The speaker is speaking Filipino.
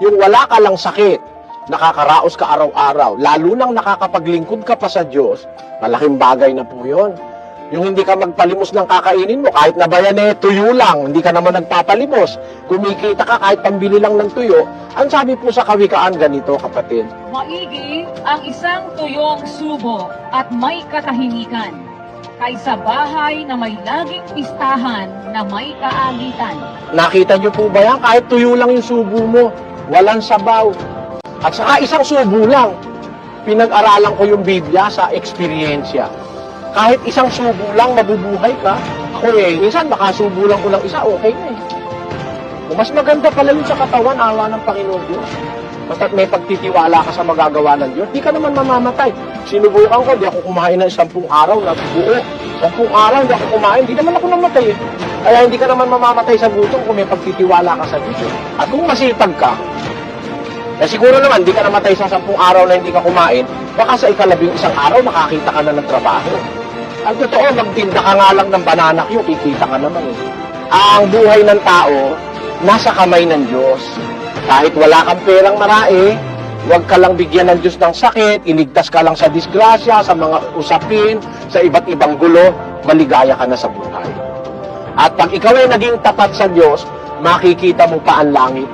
Yung wala ka lang sakit, nakakaraos ka araw-araw, lalo nang nakakapaglingkod ka pa sa Diyos, malaking bagay na po yun. Yung hindi ka magpalimos ng kakainin mo, kahit na bayan tuyo lang, hindi ka naman nagpapalimos. Kumikita ka kahit pambili lang ng tuyo. Ang sabi po sa kawikaan ganito, kapatid. Maigi ang isang tuyong subo at may katahimikan, kaysa bahay na may laging pistahan na may kaalitan. Nakita niyo po ba yan? Kahit tuyo lang yung subo mo, walang sabaw. At saka isang subo lang. Pinag-aralan ko yung Biblia sa eksperyensya. Kahit isang subo lang, mabubuhay ka. Ako minsan makasubo lang ko ng isa, okay na Mas maganda pala yun sa katawan, awa ng Panginoon Diyos. Basta't may pagtitiwala ka sa magagawa ng Diyos, di ka naman mamamatay. Sinubukan ko, di ako kumain ng 10 araw na buo. 10 araw, di ako kumain, di naman ako namatay Kaya hindi ka naman mamamatay sa gutom kung may pagtitiwala ka sa Diyos. At kung masipag ka, siguro naman, di ka namatay sa 10 araw na hindi ka kumain, baka sa 11 araw, nakakita ka na ng trabaho. Ang totoo, magtinda ka nga lang ng banana Q, kikita ka naman Ang buhay ng tao, nasa kamay ng Diyos. Kahit wala kang perang marami, huwag ka lang bigyan ng Diyos ng sakit, iligtas ka lang sa disgrasya, sa mga usapin, sa iba't ibang gulo, maligaya ka na sa buhay. At pag ikaw ay naging tapat sa Diyos, makikita mo pa ang langit